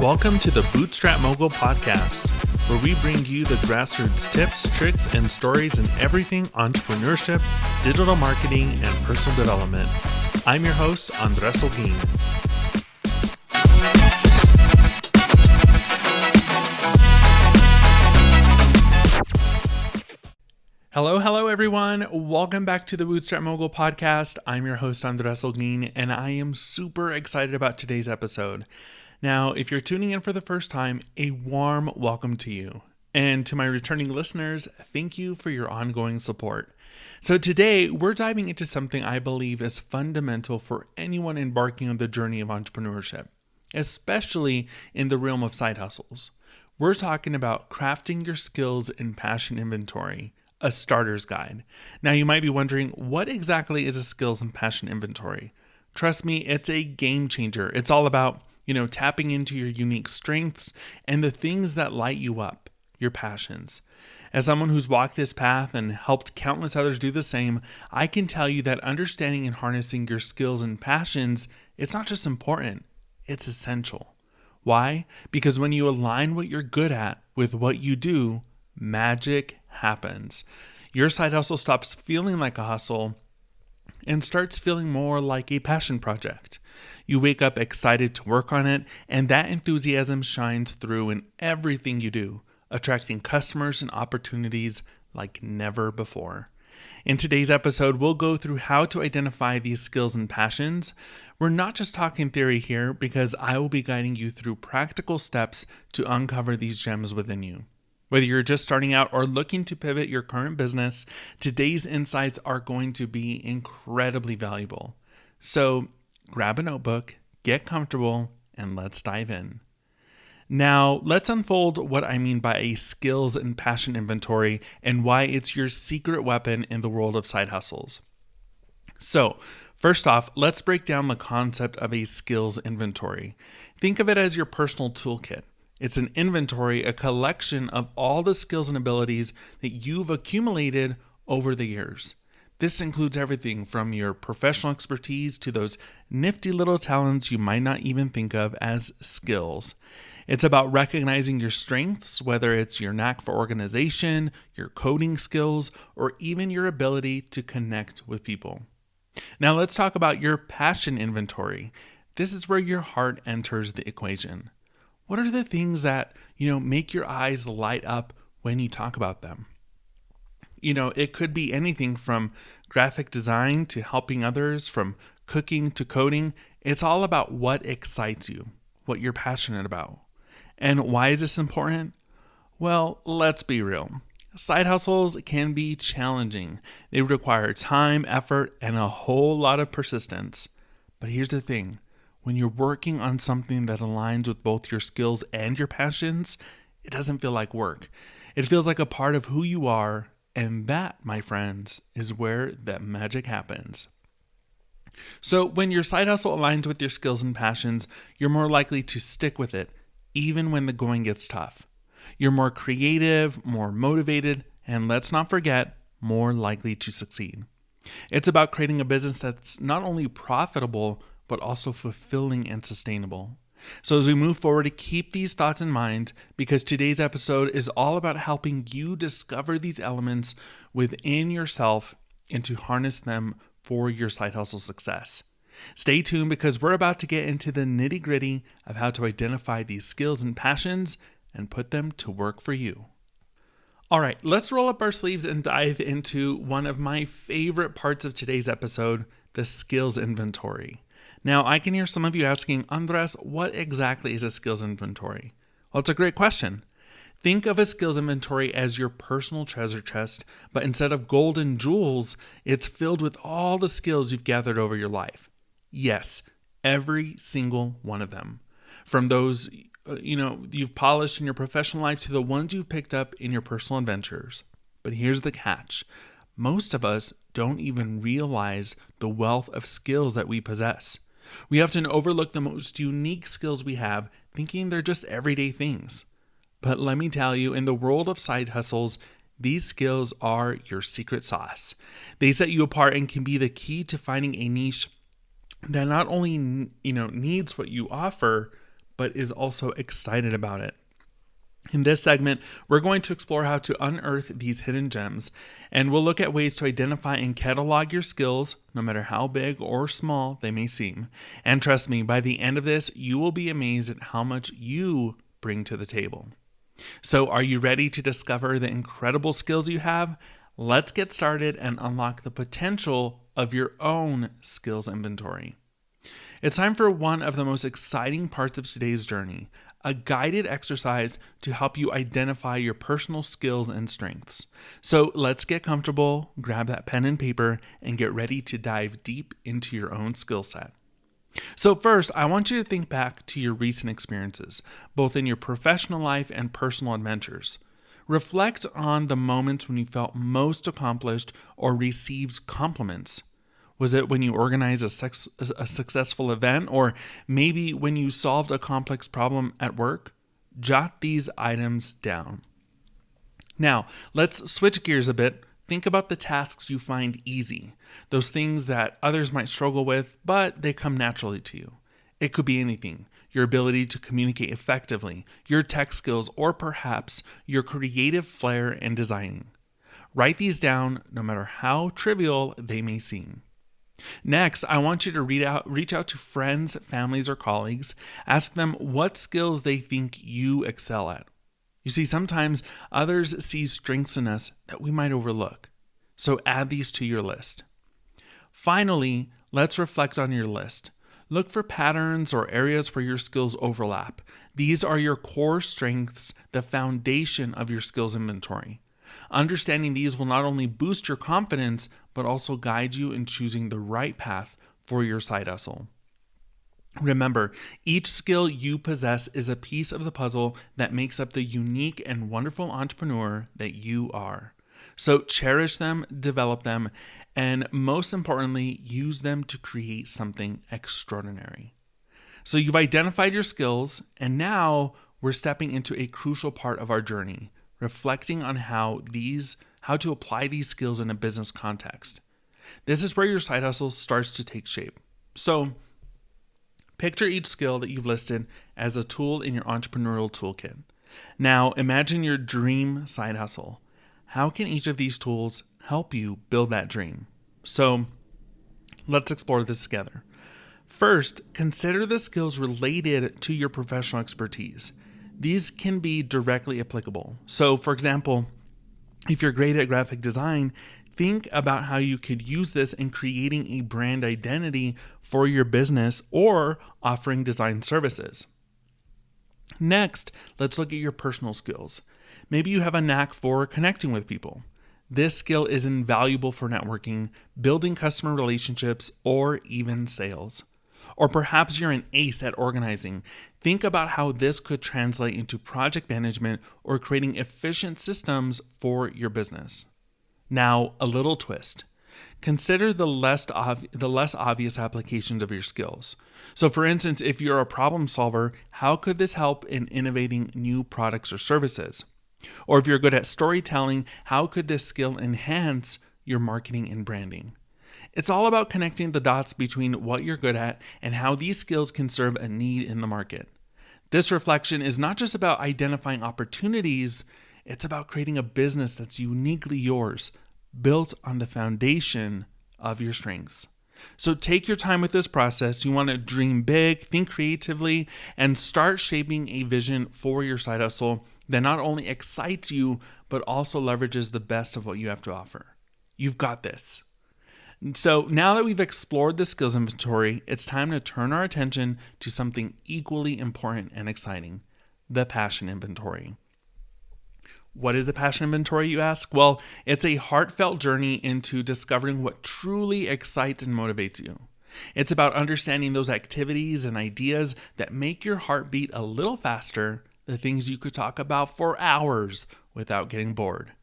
Welcome to the Bootstrap Mogul Podcast, where we bring you the grassroots tips, tricks, and stories in everything entrepreneurship, digital marketing, and personal development. I'm your host, Andres Holguin. Hello everyone. Welcome back to the Bootstrap Mogul Podcast. I'm your host, Andres Holguin, and I am super excited about today's episode. Now, if you're tuning in for the first time, a warm welcome to you. And to my returning listeners, thank you for your ongoing support. So today, we're diving into something I believe is fundamental for anyone embarking on the journey of entrepreneurship, especially in the realm of side hustles. We're talking about crafting your skills and passion inventory, a starter's guide. Now, you might be wondering, what exactly is a skills and passion inventory? Trust me, it's a game changer. It's all about tapping into your unique strengths and the things that light you up, your passions. As someone who's walked this path and helped countless others do the same, I can tell you that understanding and harnessing your skills and passions, it's not just important, it's essential. Why? Because when you align what you're good at with what you do, magic happens. Your side hustle stops feeling like a hustle and starts feeling more like a passion project. You wake up excited to work on it, and that enthusiasm shines through in everything you do, attracting customers and opportunities like never before. In today's episode, we'll go through how to identify these skills and passions. We're not just talking theory here, because I will be guiding you through practical steps to uncover these gems within you. Whether you're just starting out or looking to pivot your current business, today's insights are going to be incredibly valuable. So grab a notebook, get comfortable, and let's dive in. Now, let's unfold what I mean by a skills and passion inventory and why it's your secret weapon in the world of side hustles. So, first off, let's break down the concept of a skills inventory. Think of it as your personal toolkit. It's an inventory, a collection of all the skills and abilities that you've accumulated over the years. This includes everything from your professional expertise to those nifty little talents you might not even think of as skills. It's about recognizing your strengths, whether it's your knack for organization, your coding skills, or even your ability to connect with people. Now let's talk about your passion inventory. This is where your heart enters the equation. What are the things that, make your eyes light up when you talk about them? It could be anything from graphic design to helping others, from cooking to coding. It's all about what excites you, what you're passionate about. And why is this important? Well, let's be real. Side hustles can be challenging. They require time, effort, and a whole lot of persistence. But here's the thing. When you're working on something that aligns with both your skills and your passions, it doesn't feel like work. It feels like a part of who you are. And that, my friends, is where that magic happens. So when your side hustle aligns with your skills and passions, you're more likely to stick with it, even when the going gets tough. You're more creative, more motivated, and let's not forget, more likely to succeed. It's about creating a business that's not only profitable, but also fulfilling and sustainable. So as we move forward, keep these thoughts in mind, because today's episode is all about helping you discover these elements within yourself and to harness them for your side hustle success. Stay tuned, because we're about to get into the nitty-gritty of how to identify these skills and passions and put them to work for you. All right, let's roll up our sleeves and dive into one of my favorite parts of today's episode, the skills inventory. Now, I can hear some of you asking, Andres, what exactly is a skills inventory? Well, it's a great question. Think of a skills inventory as your personal treasure chest, but instead of gold and jewels, it's filled with all the skills you've gathered over your life. Yes, every single one of them. From those, you've polished in your professional life to the ones you've picked up in your personal adventures. But here's the catch. Most of us don't even realize the wealth of skills that we possess. We often overlook the most unique skills we have, thinking they're just everyday things. But let me tell you, in the world of side hustles, these skills are your secret sauce. They set you apart and can be the key to finding a niche that not only, needs what you offer, but is also excited about it. In this segment, we're going to explore how to unearth these hidden gems, and we'll look at ways to identify and catalog your skills, no matter how big or small they may seem. And trust me, by the end of this, you will be amazed at how much you bring to the table. So, are you ready to discover the incredible skills you have? Let's get started and unlock the potential of your own skills inventory. It's time for one of the most exciting parts of today's journey, a guided exercise to help you identify your personal skills and strengths. So let's get comfortable, grab that pen and paper, and get ready to dive deep into your own skill set. So first, I want you to think back to your recent experiences, both in your professional life and personal adventures. Reflect on the moments when you felt most accomplished or received compliments. Was it when you organized a successful event, or maybe when you solved a complex problem at work? Jot these items down. Now, let's switch gears a bit. Think about the tasks you find easy, those things that others might struggle with, but they come naturally to you. It could be anything: your ability to communicate effectively, your tech skills, or perhaps your creative flair in designing. Write these down, no matter how trivial they may seem. Next, I want you to reach out to friends, families, or colleagues. Ask them what skills they think you excel at. You see, sometimes others see strengths in us that we might overlook. So add these to your list. Finally, let's reflect on your list. Look for patterns or areas where your skills overlap. These are your core strengths, the foundation of your skills inventory. Understanding these will not only boost your confidence, but also guide you in choosing the right path for your side hustle. Remember, each skill you possess is a piece of the puzzle that makes up the unique and wonderful entrepreneur that you are. So cherish them, develop them, and most importantly, use them to create something extraordinary. So you've identified your skills, and now we're stepping into a crucial part of our journey, reflecting on how to apply these skills in a business context. This is where your side hustle starts to take shape. So picture each skill that you've listed as a tool in your entrepreneurial toolkit. Now imagine your dream side hustle. How can each of these tools help you build that dream? So let's explore this together. First, consider the skills related to your professional expertise. These can be directly applicable. So, for example, if you're great at graphic design, think about how you could use this in creating a brand identity for your business or offering design services. Next, let's look at your personal skills. Maybe you have a knack for connecting with people. This skill is invaluable for networking, building customer relationships, or even sales. Or perhaps you're an ace at organizing. Think about how this could translate into project management or creating efficient systems for your business. Now, a little twist. Consider the less obvious applications of your skills. So for instance, if you're a problem solver, how could this help in innovating new products or services? Or if you're good at storytelling, how could this skill enhance your marketing and branding? It's all about connecting the dots between what you're good at and how these skills can serve a need in the market. This reflection is not just about identifying opportunities, it's about creating a business that's uniquely yours, built on the foundation of your strengths. So take your time with this process. You want to dream big, think creatively, and start shaping a vision for your side hustle that not only excites you, but also leverages the best of what you have to offer. You've got this. So now that we've explored the skills inventory, it's time to turn our attention to something equally important and exciting, the passion inventory. What is the passion inventory, you ask? Well, it's a heartfelt journey into discovering what truly excites and motivates you. It's about understanding those activities and ideas that make your heart beat a little faster, the things you could talk about for hours without getting bored.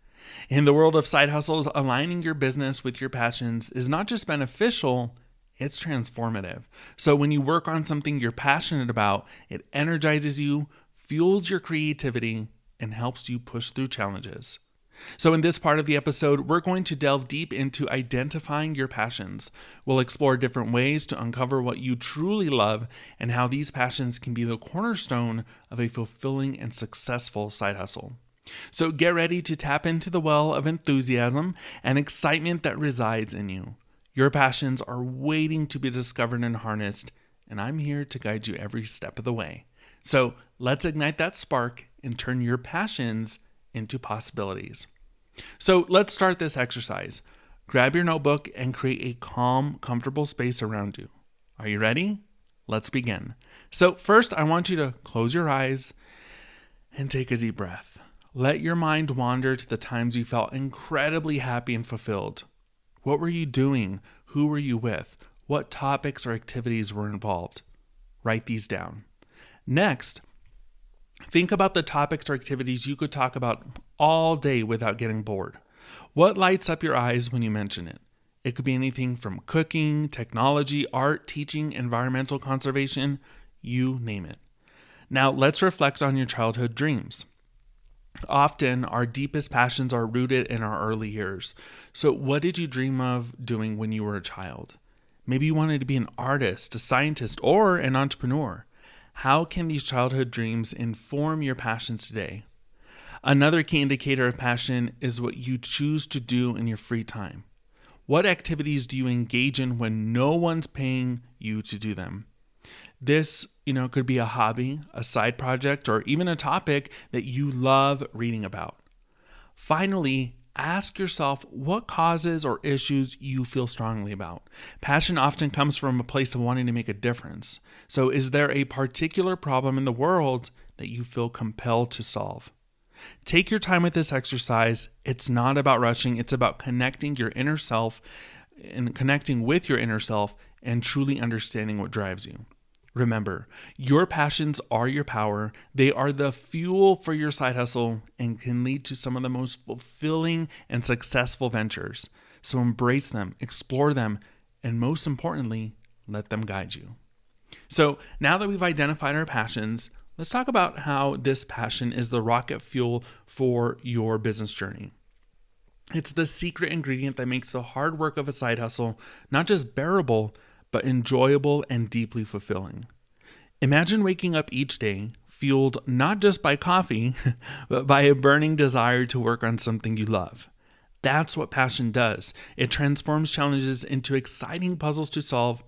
In the world of side hustles, aligning your business with your passions is not just beneficial, it's transformative. So when you work on something you're passionate about, it energizes you, fuels your creativity, and helps you push through challenges. So in this part of the episode, we're going to delve deep into identifying your passions. We'll explore different ways to uncover what you truly love and how these passions can be the cornerstone of a fulfilling and successful side hustle. So get ready to tap into the well of enthusiasm and excitement that resides in you. Your passions are waiting to be discovered and harnessed, and I'm here to guide you every step of the way. So let's ignite that spark and turn your passions into possibilities. So let's start this exercise. Grab your notebook and create a calm, comfortable space around you. Are you ready? Let's begin. So first, I want you to close your eyes and take a deep breath. Let your mind wander to the times you felt incredibly happy and fulfilled. What were you doing? Who were you with? What topics or activities were involved? Write these down. Next, think about the topics or activities you could talk about all day without getting bored. What lights up your eyes when you mention it? It could be anything from cooking, technology, art, teaching, environmental conservation, you name it. Now let's reflect on your childhood dreams. Often, our deepest passions are rooted in our early years. So what did you dream of doing when you were a child? Maybe you wanted to be an artist, a scientist, or an entrepreneur. How can these childhood dreams inform your passions today? Another key indicator of passion is what you choose to do in your free time. What activities do you engage in when no one's paying you to do them? This, could be a hobby, a side project, or even a topic that you love reading about. Finally, ask yourself what causes or issues you feel strongly about. Passion often comes from a place of wanting to make a difference. So is there a particular problem in the world that you feel compelled to solve? Take your time with this exercise. It's not about rushing. It's about connecting your inner self and connecting with your inner self and truly understanding what drives you. Remember, your passions are your power. They are the fuel for your side hustle and can lead to some of the most fulfilling and successful ventures. So embrace them, explore them, and most importantly, let them guide you. So now that we've identified our passions, let's talk about how this passion is the rocket fuel for your business journey. It's the secret ingredient that makes the hard work of a side hustle not just bearable, but enjoyable and deeply fulfilling. Imagine waking up each day fueled not just by coffee, but by a burning desire to work on something you love. That's what passion does. It transforms challenges into exciting puzzles to solve,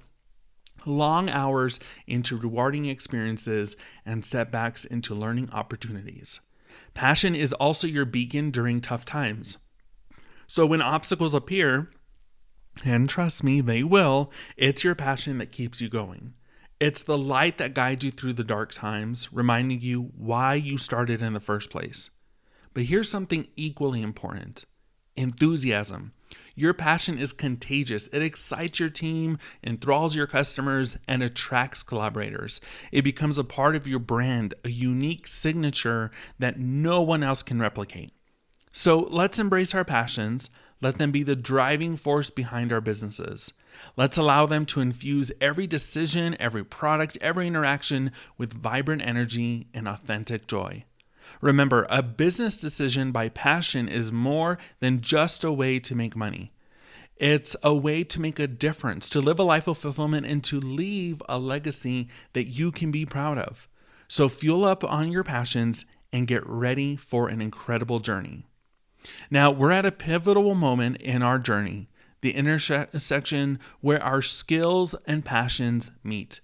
long hours into rewarding experiences, and setbacks into learning opportunities. Passion is also your beacon during tough times. So when obstacles appear, and trust me, they will, it's your passion that keeps you going. It's the light that guides you through the dark times, reminding you why you started in the first place. But here's something equally important: enthusiasm. Your passion is contagious. It excites your team, enthralls your customers, and attracts collaborators. It becomes a part of your brand, a unique signature that no one else can replicate. So let's embrace our passions. Let them be the driving force behind our businesses. Let's allow them to infuse every decision, every product, every interaction with vibrant energy and authentic joy. Remember, a business decision by passion is more than just a way to make money. It's a way to make a difference, to live a life of fulfillment, and to leave a legacy that you can be proud of. So fuel up on your passions and get ready for an incredible journey. Now, we're at a pivotal moment in our journey, the intersection where our skills and passions meet.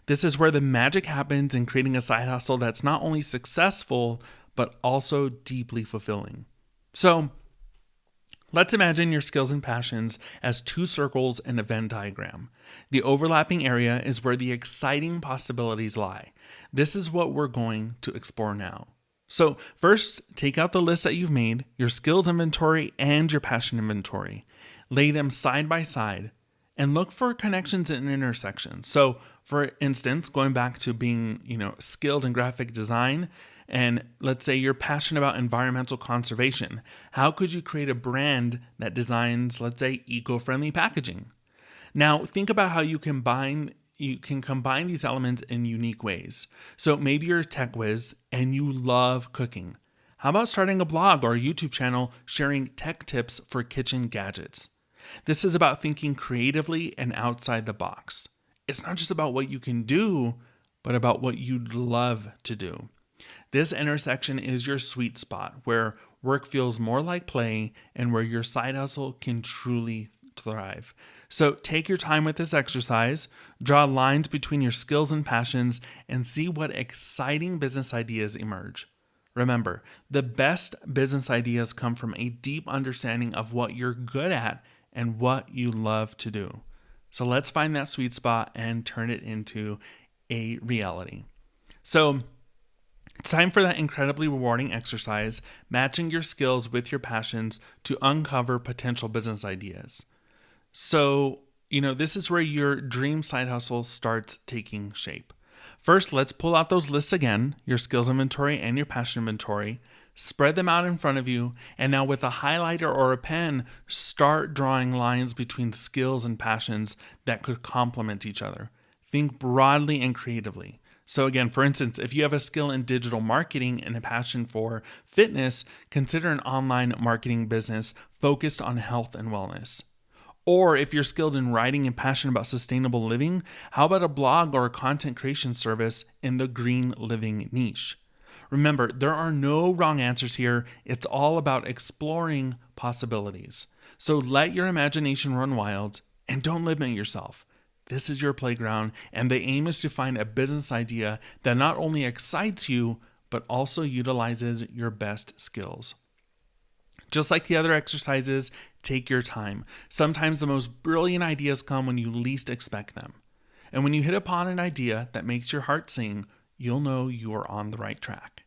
This is where the magic happens in creating a side hustle that's not only successful, but also deeply fulfilling. So, let's imagine your skills and passions as two circles in a Venn diagram. The overlapping area is where the exciting possibilities lie. This is what we're going to explore now. So first, take out the list that you've made, your skills inventory and your passion inventory. Lay them side by side and look for connections and intersections. So for instance, going back to being, skilled in graphic design, and let's say you're passionate about environmental conservation. How could you create a brand that designs, let's say, eco-friendly packaging? Now, think about how you can combine these elements in unique ways. So maybe you're a tech whiz and you love cooking. How about starting a blog or a YouTube channel sharing tech tips for kitchen gadgets? This is about thinking creatively and outside the box. It's not just about what you can do, but about what you'd love to do. This intersection is your sweet spot where work feels more like play and where your side hustle can truly thrive. So take your time with this exercise, draw lines between your skills and passions, and see what exciting business ideas emerge. Remember, the best business ideas come from a deep understanding of what you're good at and what you love to do. So let's find that sweet spot and turn it into a reality. So it's time for that incredibly rewarding exercise, matching your skills with your passions to uncover potential business ideas. So, this is where your dream side hustle starts taking shape. First, let's pull out those lists again, your skills inventory and your passion inventory. Spread them out in front of you, and now with a highlighter or a pen, start drawing lines between skills and passions that could complement each other. Think broadly and creatively. So again, for instance, if you have a skill in digital marketing and a passion for fitness, consider an online marketing business focused on health and wellness. Or if you're skilled in writing and passionate about sustainable living, how about a blog or a content creation service in the green living niche? Remember, there are no wrong answers here. It's all about exploring possibilities. So let your imagination run wild and don't limit yourself. This is your playground, and the aim is to find a business idea that not only excites you, but also utilizes your best skills. Just like the other exercises, take your time. Sometimes the most brilliant ideas come when you least expect them. And when you hit upon an idea that makes your heart sing, you'll know you are on the right track.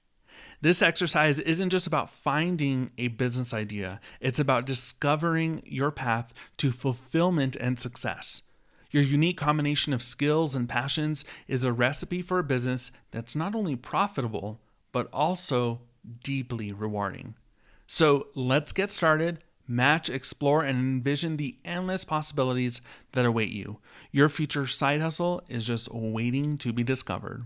This exercise isn't just about finding a business idea. It's about discovering your path to fulfillment and success. Your unique combination of skills and passions is a recipe for a business that's not only profitable, but also deeply rewarding. So let's get started, match, explore, and envision the endless possibilities that await you. Your future side hustle is just waiting to be discovered.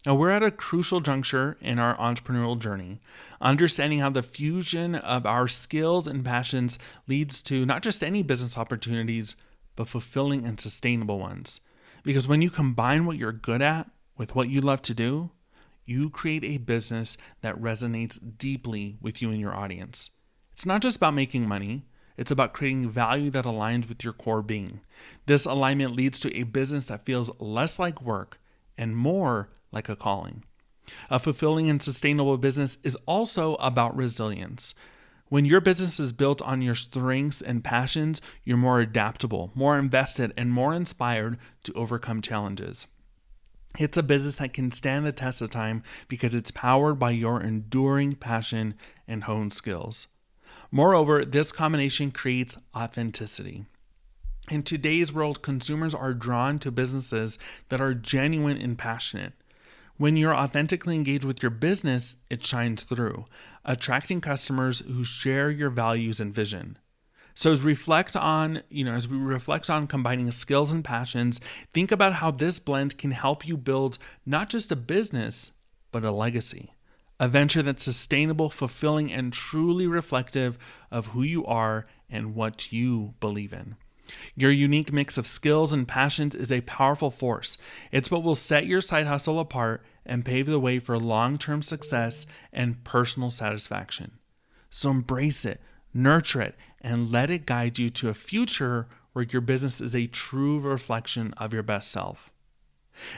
Now, we're at a crucial juncture in our entrepreneurial journey, understanding how the fusion of our skills and passions leads to not just any business opportunities, but fulfilling and sustainable ones. Because when you combine what you're good at with what you love to do, you create a business that resonates deeply with you and your audience. It's not just about making money, it's about creating value that aligns with your core being. This alignment leads to a business that feels less like work and more like a calling. A fulfilling and sustainable business is also about resilience. When your business is built on your strengths and passions, you're more adaptable, more invested, and more inspired to overcome challenges. It's a business that can stand the test of time because it's powered by your enduring passion and honed skills. Moreover, this combination creates authenticity. In today's world, consumers are drawn to businesses that are genuine and passionate. When you're authentically engaged with your business, it shines through, attracting customers who share your values and vision. So as we reflect on combining skills and passions, think about how this blend can help you build not just a business, but a legacy. A venture that's sustainable, fulfilling, and truly reflective of who you are and what you believe in. Your unique mix of skills and passions is a powerful force. It's what will set your side hustle apart and pave the way for long-term success and personal satisfaction. So embrace it, nurture it, and let it guide you to a future where your business is a true reflection of your best self.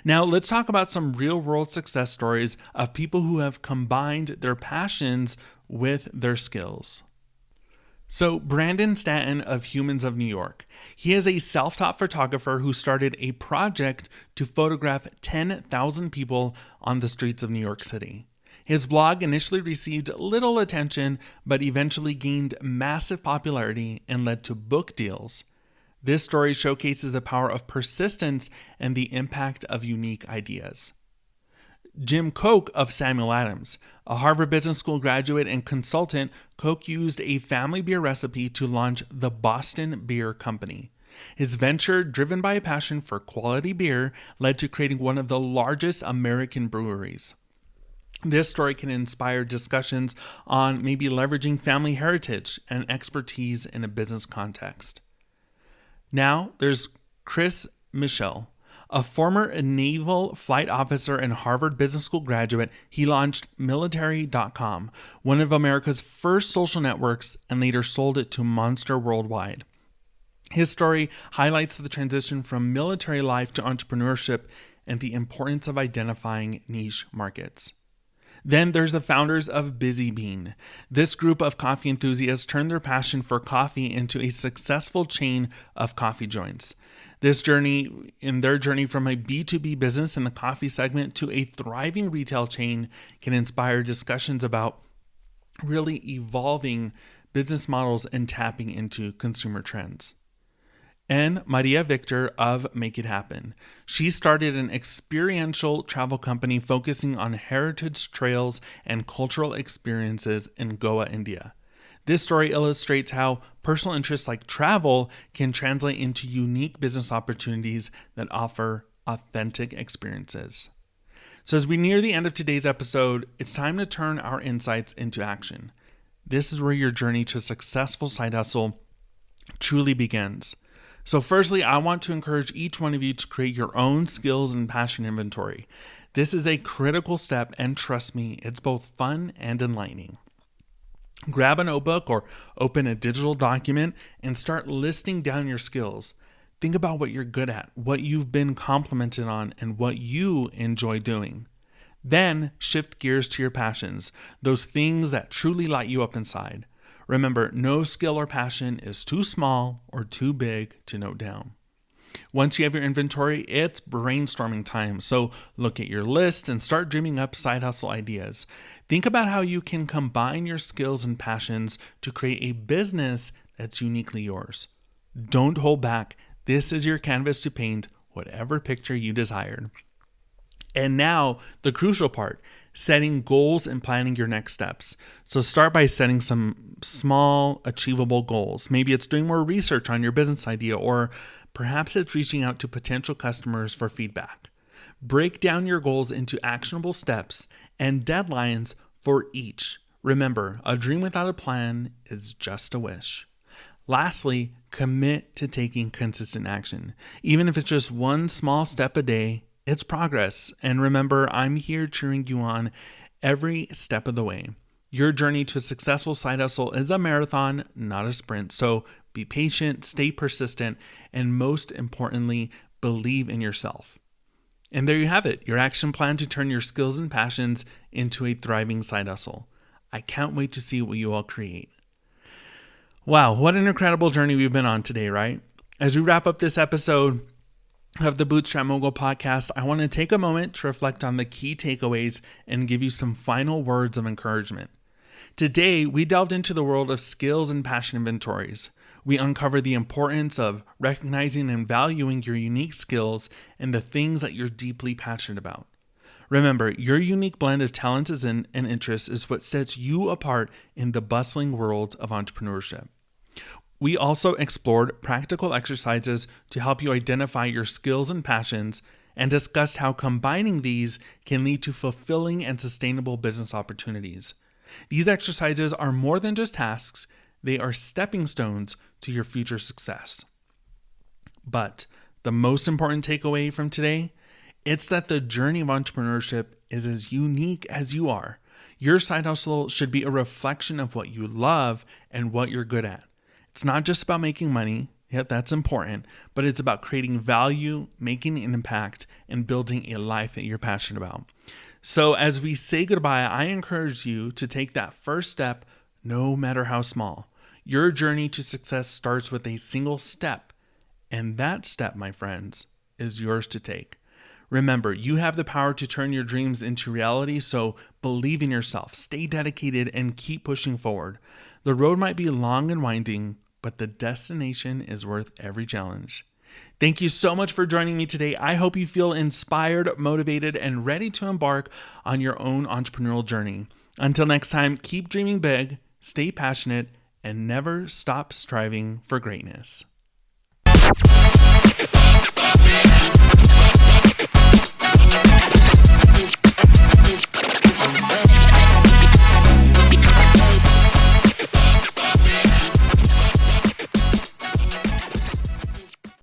Now, let's talk about some real-world success stories of people who have combined their passions with their skills. So Brandon Stanton of Humans of New York. He is a self-taught photographer who started a project to photograph 10,000 people on the streets of New York City. His blog initially received little attention, but eventually gained massive popularity and led to book deals. This story showcases the power of persistence and the impact of unique ideas. Jim Koch of Samuel Adams. A Harvard Business School graduate and consultant, Koch used a family beer recipe to launch the Boston Beer Company. His venture, driven by a passion for quality beer, led to creating one of the largest American breweries. This story can inspire discussions on maybe leveraging family heritage and expertise in a business context. Now, there's Chris Michel, a former naval flight officer and Harvard Business School graduate. He launched military.com, one of America's first social networks, and later sold it to Monster Worldwide. His story highlights the transition from military life to entrepreneurship and the importance of identifying niche markets. Then there's the founders of Busy Bean. This group of coffee enthusiasts turned their passion for coffee into a successful chain of coffee joints. Their journey from a B2B business in the coffee segment to a thriving retail chain can inspire discussions about really evolving business models and tapping into consumer trends. And Maria Victor of Make It Happen. She started an experiential travel company focusing on heritage trails and cultural experiences in Goa, India. This story illustrates how personal interests like travel can translate into unique business opportunities that offer authentic experiences. So as we near the end of today's episode, it's time to turn our insights into action. This is where your journey to a successful side hustle truly begins. So firstly, I want to encourage each one of you to create your own skills and passion inventory. This is a critical step, and trust me, it's both fun and enlightening. Grab a notebook or open a digital document and start listing down your skills. Think about what you're good at, what you've been complimented on, and what you enjoy doing. Then shift gears to your passions, those things that truly light you up inside. Remember, no skill or passion is too small or too big to note down. Once you have your inventory, it's brainstorming time. So look at your list and start dreaming up side hustle ideas. Think about how you can combine your skills and passions to create a business that's uniquely yours. Don't hold back. This is your canvas to paint whatever picture you desired. And now, the crucial part, setting goals and planning your next steps. So start by setting some small, achievable goals. Maybe it's doing more research on your business idea, or perhaps it's reaching out to potential customers for feedback. Break down your goals into actionable steps and deadlines for each. Remember, a dream without a plan is just a wish. Lastly, commit to taking consistent action. Even if it's just one small step a day, it's progress. And remember, I'm here cheering you on every step of the way. Your journey to a successful side hustle is a marathon, not a sprint. So be patient, stay persistent, and most importantly, believe in yourself. And there you have it, your action plan to turn your skills and passions into a thriving side hustle. I can't wait to see what you all create. Wow, what an incredible journey we've been on today, right? As we wrap up this episode of the Bootstrap Mogul podcast, I want to take a moment to reflect on the key takeaways and give you some final words of encouragement. Today, we delved into the world of skills and passion inventories. We uncovered the importance of recognizing and valuing your unique skills and the things that you're deeply passionate about. Remember, your unique blend of talents and interests is what sets you apart in the bustling world of entrepreneurship. We also explored practical exercises to help you identify your skills and passions and discussed how combining these can lead to fulfilling and sustainable business opportunities. These exercises are more than just tasks, they are stepping stones to your future success. But the most important takeaway from today, it's that the journey of entrepreneurship is as unique as you are. Your side hustle should be a reflection of what you love and what you're good at. It's not just about making money, yet that's important, but it's about creating value, making an impact, and building a life that you're passionate about. So as we say goodbye, I encourage you to take that first step, no matter how small. Your journey to success starts with a single step, and that step, my friends, is yours to take. Remember, you have the power to turn your dreams into reality, so believe in yourself, stay dedicated, and keep pushing forward. The road might be long and winding, but the destination is worth every challenge. Thank you so much for joining me today. I hope you feel inspired, motivated, and ready to embark on your own entrepreneurial journey. Until next time, keep dreaming big, stay passionate, and never stop striving for greatness.